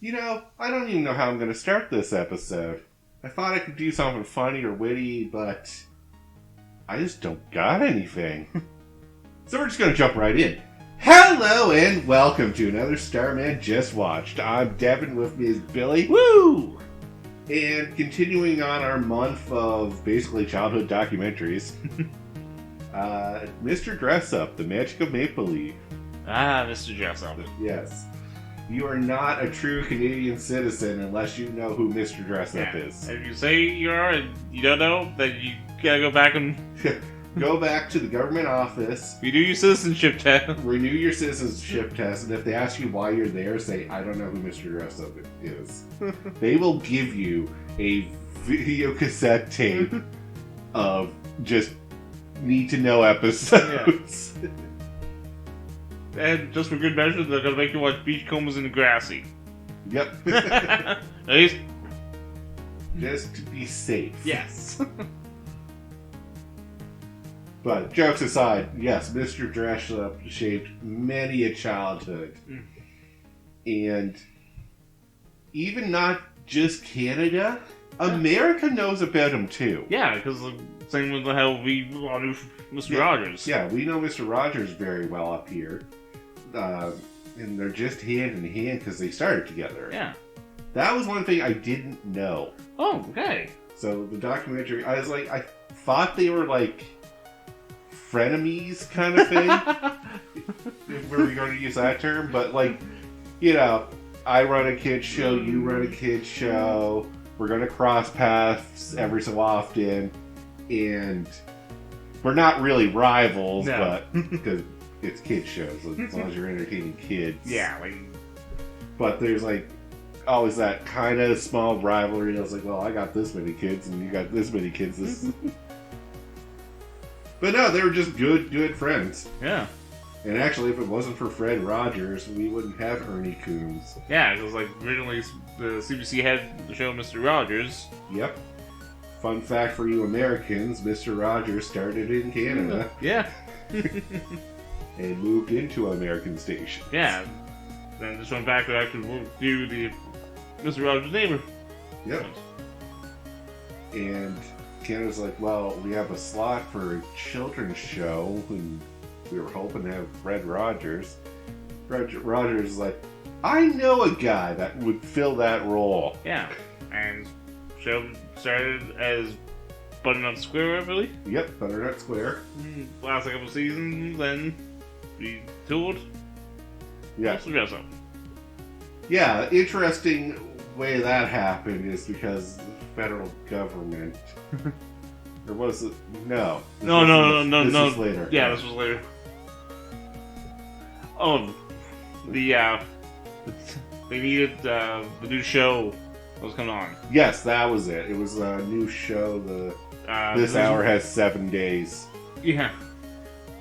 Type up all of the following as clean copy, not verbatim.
I don't even know how I'm going to start this episode. I thought I could do something funny or witty, but I just don't got anything. So we're just going to jump right in. Hello and welcome to another Starman Just Watched. I'm Devin, with me is Billy. Woo! And continuing on our month of basically childhood documentaries, Mr. Dressup, The Magic of Maple Leaf. Ah, Mr. Dressup. Yes. You are not a true Canadian citizen unless you know who Mr. Dressup is. If you say you are and you don't know, then you gotta go back and go back to the government office. renew your citizenship test. Renew your citizenship test, and if they ask you why you're there, say, I don't know who Mr. Dressup is. They will give you a video cassette tape of just need-to-know episodes. Yeah. And just for good measure, they're gonna make you watch Beachcombers in the Grassy. Yep. At least, Just to be safe. yes. But jokes aside, yes, Mr. Dressup shaped many a childhood. And even not just Canada, America knows about him too. Yeah, because the same with how we all knew Mr. Rogers. Yeah, we know Mr. Rogers very well up here. And they're just hand in hand because they started together. Yeah. That was one thing I didn't know. Oh, okay. So the documentary, I was like, I thought they were like frenemies kind of thing. If we were going to use that term. But like, I run a kids show, you run a kids show. We're going to cross paths every so often. And we're not really rivals, No. but because it's kids shows, as long as you're entertaining kids. Yeah, like... But there's like always that kind of small rivalry. I was like, well, I got this many kids and you got this many kids. But no, they were just good friends. Yeah. And actually, if it wasn't for Fred Rogers, we wouldn't have Ernie Coombs. Yeah, because like originally the CBC had the show Mr. Rogers. Yep. Fun fact for you Americans, Mr. Rogers started in Canada Yeah. and moved into American station. Yeah. Then just went back to actually do the Mr. Rogers' neighbor. Yep. And Canada's like, well, we have a slot for a children's show, and we were hoping to have Fred Rogers. Fred Rogers is like, I know a guy that would fill that role. Yeah. And show started as Butternut Square, I believe. Yep, Butternut Square. Last couple seasons, then we toured. Yeah. Mr. Dressup. Yeah, interesting way that happened is because the federal government... or was it... No. This was later. Yeah, this was later. Oh, they needed the new show that was coming on. Yes, that was it. It was a new show. This hour has 7 days. Yeah.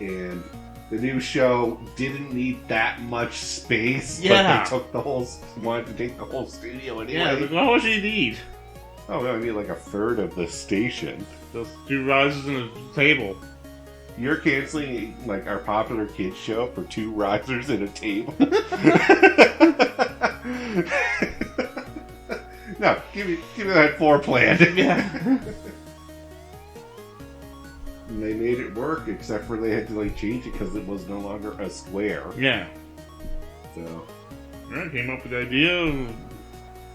And the new show didn't need that much space, Yeah. but they wanted to take the whole studio anyway. Yeah, like, how much do you need? Oh, no, I need like a third of the station. Those two risers and a table. You're canceling like our popular kids show for 2 risers and a table? No, give me that floor plan. Yeah. And they made it work, except for they had to like change it because it was no longer a square. Yeah. So I came up with the idea of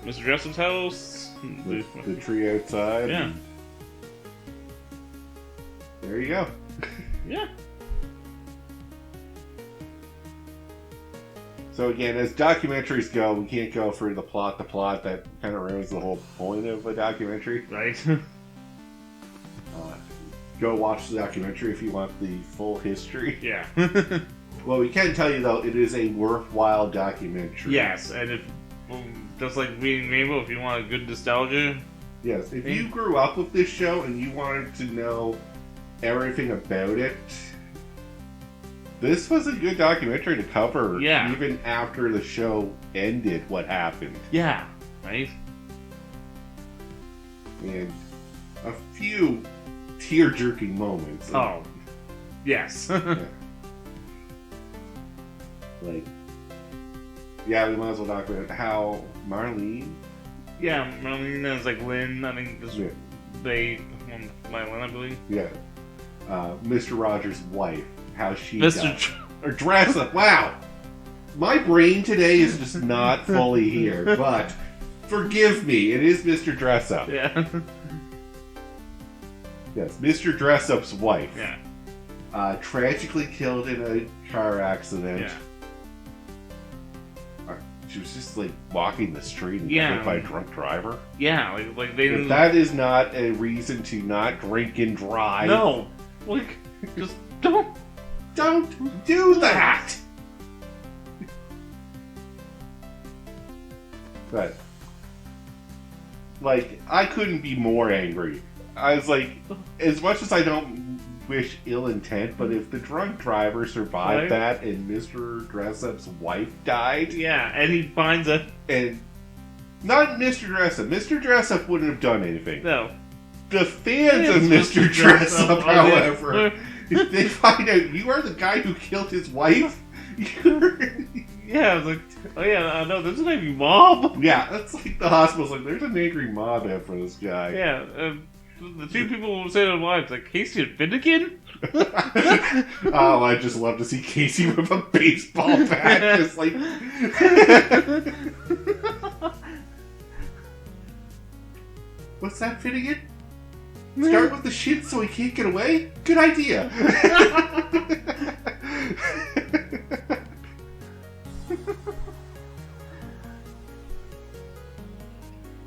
Mr. Dressup's house. the tree outside. Yeah. There you go. Yeah. So again, as documentaries go, we can't go for the plot. That kind of ruins the whole point of a documentary. Right. Go watch the documentary if you want the full history. Yeah. Well, we can tell you, though, it is a worthwhile documentary. Yes, and if just like reading Rainbow, if you want a good nostalgia. Yes, if you grew up with this show and you wanted to know everything about it, this was a good documentary to cover. Yeah. Even after the show ended, what happened. Yeah. Right? And a few tear-jerking moments. Oh. Yes. Yeah. Like, Yeah, we might as well talk about how Marlene. Yeah, Marlene is like Lynn. I think this Yeah. they by Lynn, I believe. Yeah. Mr. Rogers' wife. How she Mr. or Dressup. Wow. My brain today is just not fully here, but forgive me. It is Mr. Dressup. Yeah. Yes, Mr. Dressup's wife. Yeah. Tragically killed in a car accident. Yeah. She was just like walking the street and Yeah. hit by a drunk driver. Yeah, like they. If that is not a reason to not drink and drive. No, like just don't do that. But like, I couldn't be more angry. I was like, as much as I don't wish ill intent, but if the drunk driver survived Right. that and Mr. Dressup's wife died, Yeah, and he finds a and not Mr. Dressup. Mr. Dressup wouldn't have done anything. no. The fans of It's Mr. Dressup, are they- however, if they find out you are the guy who killed his wife, you're... Yeah, I was like, oh yeah, no, this is an angry mob. Yeah, that's like the hospital's like, there's an angry mob out for this guy. Yeah, the two people who say their wives, like Casey and Finnegan. Oh, I just love to see Casey with a baseball bat, just like. What's that, Finnegan? Start with the shit so he can't get away? Good idea.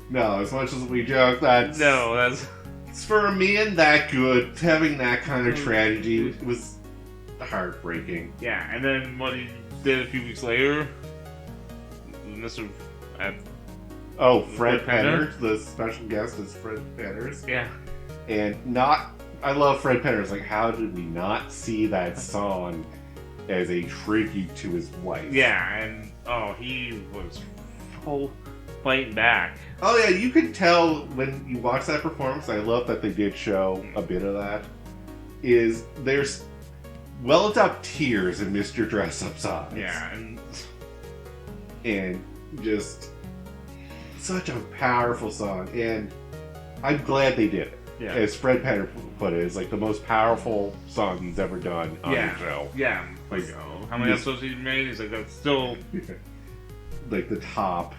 No, as much as we joke, that's for a man that good, having that kind of tragedy was heartbreaking. Yeah, and then what he did a few weeks later, Mr. Fred Penner? Penner, the special guest is Fred Penners. Yeah. And I love Fred Penner. It's like, how did we not see that song as a tribute to his wife? Yeah, and he was full fighting back. Oh yeah, you could tell when you watch that performance. I love that they did show a bit of that. There's welled up tears in Mr. Dressup's eyes. Yeah, and just such a powerful song, and I'm glad they did it. Yeah. As Fred Penner put it, it's like the most powerful song he's ever done on the show. Yeah, like how many episodes he made? He's like, that's still like the top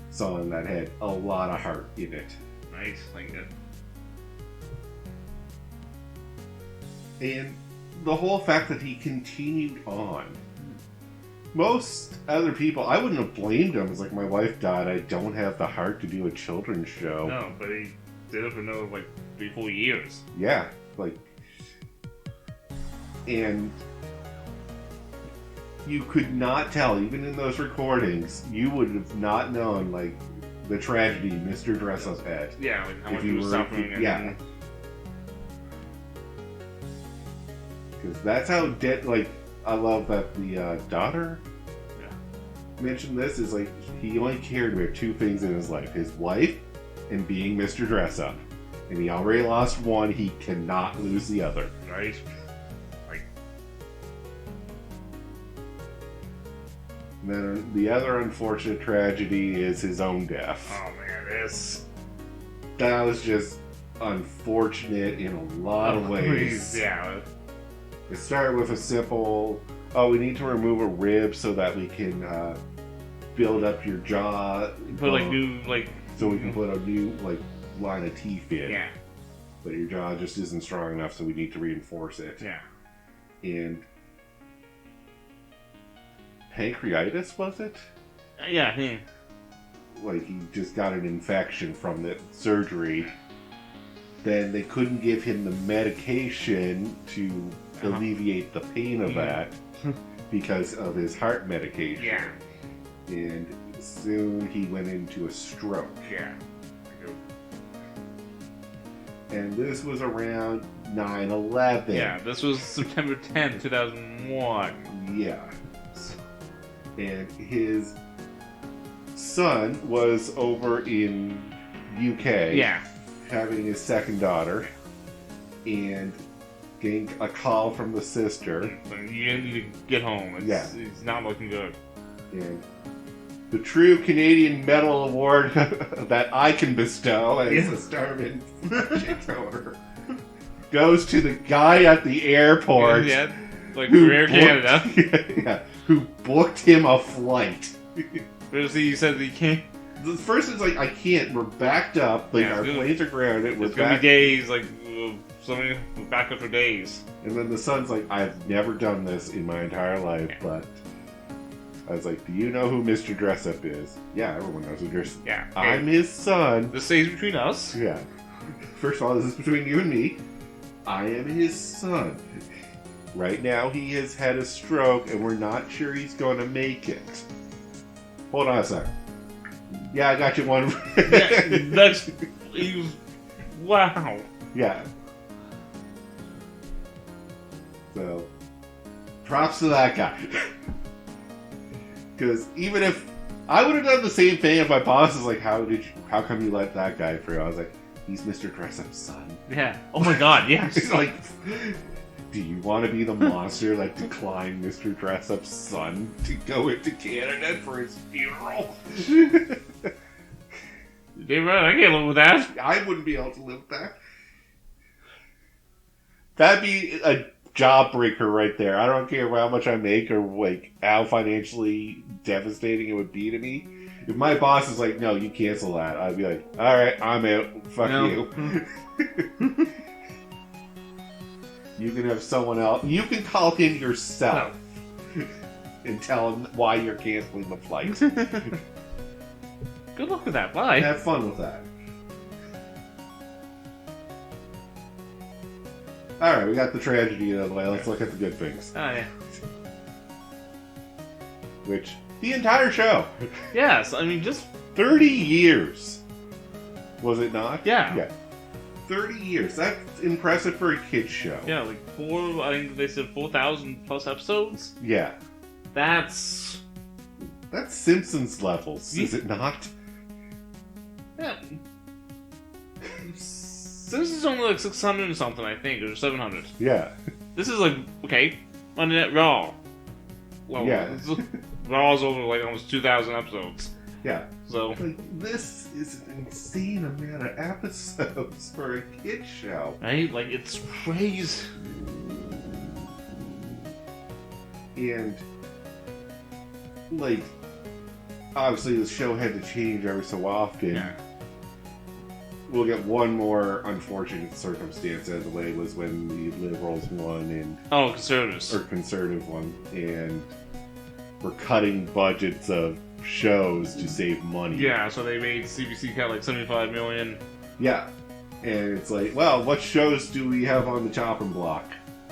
song that had a lot of heart in it. nice, like that. And the whole fact that he continued on. Most other people, I wouldn't have blamed him. It's like, my wife died, I don't have the heart to do a children's show. No, but he did it for another 3-4 years. Yeah, and you could not tell, even in those recordings, you would have not known, the tragedy Mr. Dressup had. Yeah, how much If he you was were- suffering. And yeah. Because that's how I love that the daughter mentioned this, is he only cared about two things in his life: his wife and being Mr. Dressup. And he already lost one, he cannot lose the other. Right? And then the other unfortunate tragedy is his own death. Oh man, That was just unfortunate in a lot of ways. Yeah. It started with a simple, we need to remove a rib so that we can build up your jaw. Put new so we can put a new line of teeth in. Yeah. But your jaw just isn't strong enough, so we need to reinforce it. Yeah. And pancreatitis, was it? Yeah. He just got an infection from the surgery. Then they couldn't give him the medication to alleviate the pain of that because of his heart medication. Yeah. And soon he went into a stroke. Yeah. And this was around 9/11. Yeah, this was September 10th, 2001. Yeah. And his son was over in UK. Yeah. Having his second daughter. And getting a call from the sister. You need to get home. It's not looking good. And the true Canadian Medal Award that I can bestow as a Starmen owner goes to the guy at the airport. Yeah, like for Air Canada. Yeah, who booked him a flight. First he said that he can't. The first is like, I can't. We're backed up. Like our planes are grounded. It's gonna be days. Like somebody back up for days. And then the son's like, I've never done this in my entire life, but I was like, do you know who Mr. Dressup is? Yeah, everyone knows who Dressup is. Yeah, I'm his son. This stays between us. Yeah. First of all, this is between you and me. I am his son. Right now, he has had a stroke, and we're not sure he's going to make it. Hold on a sec. Yeah, I got you one. Yeah, that's... Wow. Yeah. So, props to that guy. Because even if... I would have done the same thing if my boss was like, how come you let that guy through? I was like, he's Mr. Dressup's son. Yeah. Oh my god, yes. It's like... Do you want to be the monster that declined Mr. Dressup's son to go into Canada for his funeral? Damn right, I can't live with that. I wouldn't be able to live with that. That'd be a job breaker right there. I don't care how much I make or like how financially devastating it would be to me. If my boss is like, no, you cancel that, I'd be like, alright, I'm out. Fuck you. You can have someone else. You can call him yourself and tell him why you're canceling the flight. Good luck with that. Bye. Have fun with that. Alright, we got the tragedy out of the way. Let's look at the good things. Oh, yeah. Which, the entire show. Yes, I mean, just... 30 years. Was it not? Yeah. Yeah. 30 years. That's impressive for a kid's show. Yeah, like I think they said 4,000 plus episodes. Yeah. That's Simpsons levels, is it not? Yeah. This is only like 600 or something, I think, or 700. Yeah. This is like, okay, Monday Night Raw. Well, yeah. Raw's over like almost 2,000 episodes. Yeah. So like, this is an insane amount of episodes for a kid's show. Right? Like, it's crazy. And, like, obviously the show had to change every so often. Yeah. We'll get one more unfortunate circumstance out of the way was when the Liberals won and... Oh, Conservatives. Or Conservative won, and we're cutting budgets of shows to save money. Yeah, so they made CBC cut like $75 million. Yeah. And it's like, well, what shows do we have on the chopping block?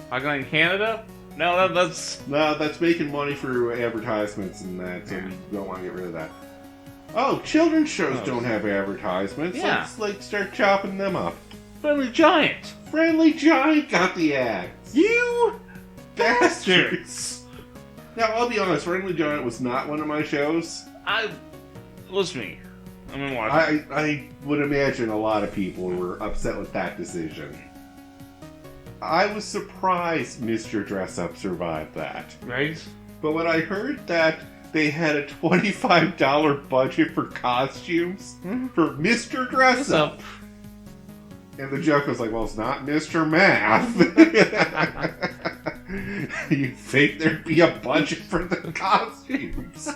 Hog in Canada? No, that's... No, that's making money for advertisements and that, so we don't want to get rid of that. Oh, children's shows don't have advertisements. Yeah. Let's, like, start chopping them up. Friendly Giant. Friendly Giant got the ads. You bastards. Now, I'll be honest, Friendly Giant was not one of my shows. Listen to me. I'm gonna watch it. I would imagine a lot of people were upset with that decision. I was surprised Mr. Dressup survived that. Right? But when I heard that they had a $25 budget for costumes for Mr. Dressup, and the joke was like, well, it's not Mr. Math. You'd think there'd be a budget for the costumes.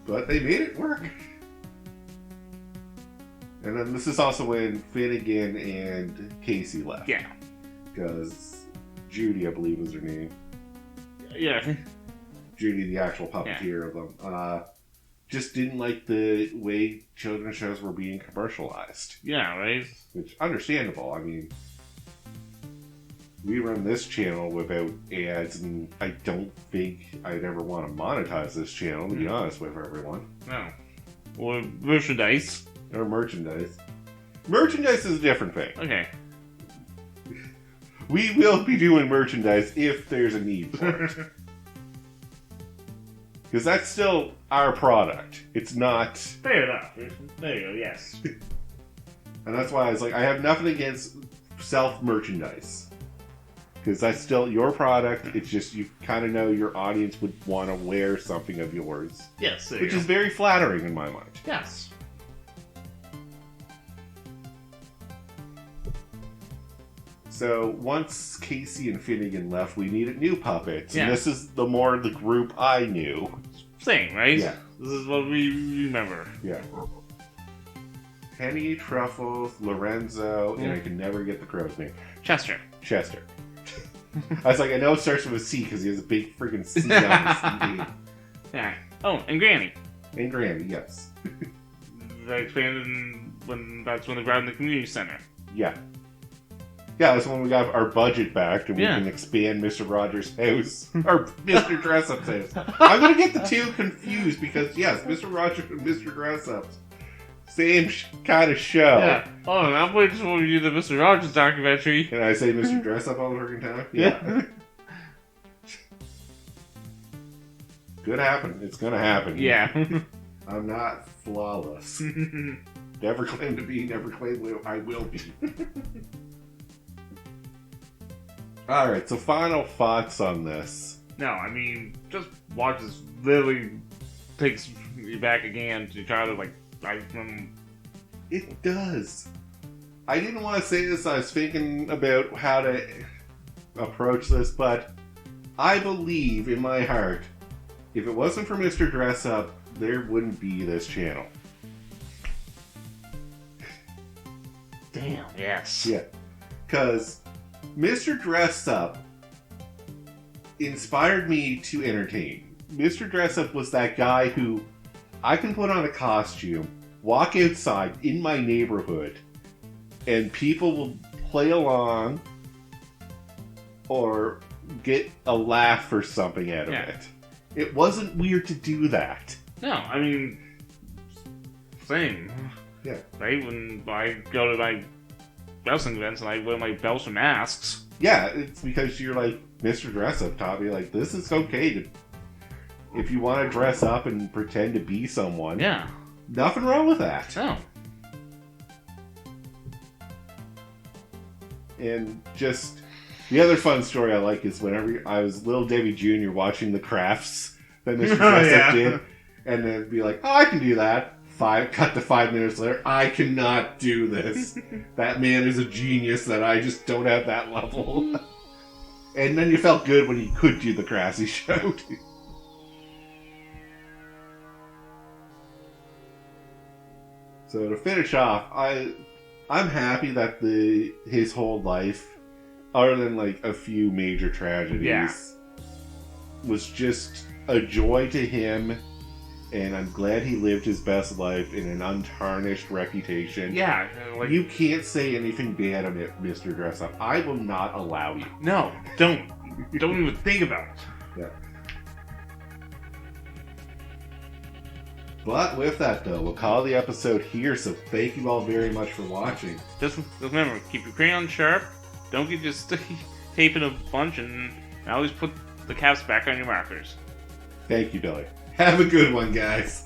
But they made it work. And then this is also when Finnegan and Casey left. Yeah. Because Judy, I believe was her name. Yeah. Judy, the actual puppeteer of them. Just didn't like the way children's shows were being commercialized. Yeah, right? Which, understandable. I mean, we run this channel without ads, and I don't think I'd ever want to monetize this channel, to be honest with everyone. No. Or merchandise. Or merchandise. Merchandise is a different thing. Okay. We will be doing merchandise if there's a need for it. Because that's still our product. It's not... Fair enough. There you go, yes. And that's why I was like, I have nothing against self-merchandise. Because that's still your product. It's just you kind of know your audience would want to wear something of yours. Yes, Which is very flattering in my mind. Yes. So once Casey and Finnegan left, we needed new puppets. Yeah. And this is the group I knew. Same, right? Yeah. This is what we remember. Yeah. Penny, Truffles, Lorenzo, and I can never get the crow's name. Chester. Chester. I was like, I know it starts with a C because he has a big freaking C on his CD. Yeah. Oh, and Granny. And Granny, yes. They expanded that's when they brought in the community center. Yeah. Yeah, that's when we got our budget back and we Yeah. can expand Mr. Rogers' house. Or Mr. Dressup's house. I'm going to get the two confused because, yes, Mr. Rogers and Mr. Dressup's same kind of show. Yeah. Oh, and I'm waiting for you to do the Mr. Rogers documentary. Can I say Mr. Dressup all the freaking time? Yeah. Could happen. It's going to happen. Yeah. I'm not flawless. Never claim to be, never claim I will be. Alright, so final thoughts on this. No, I mean, just watch this literally takes me back again to try to, like, It does. I didn't want to say this, I was thinking about how to approach this, but I believe in my heart, if it wasn't for Mr. Dressup, there wouldn't be this channel. Damn, yes. Yeah. Because Mr. Dressup inspired me to entertain. Mr. Dressup was that guy who I can put on a costume, walk outside in my neighborhood, and people will play along or get a laugh or something out of it. It wasn't weird to do that. No, I mean, same. Yeah. Right? When I go to my wrestling events and I wear my belts and masks. Yeah, it's because you're like, Mr. Dressup taught me, like, this is okay to... If you want to dress up and pretend to be someone, Yeah. nothing wrong with that. No. And just the other fun story I like is whenever I was Little Debbie Jr. watching the crafts that Mr. Dressup Yeah. did, and then be like, oh, I can do that. Cut to 5 minutes later, I cannot do this. That man is a genius that I just don't have that level. And then you felt good when you could do the crafts he showed. So to finish off, I'm happy that his whole life, other than like a few major tragedies, was just a joy to him, and I'm glad he lived his best life in an untarnished reputation. Yeah. Like, You can't say anything bad about Mr. Dressup. I will not allow you. no, don't. Don't even think about it. Yeah. But with that, though, we'll call the episode here, so thank you all very much for watching. Just remember, keep your crayon sharp. Don't get your sticky tape in a bunch, and always put the caps back on your markers. Thank you, Billy. Have a good one, guys.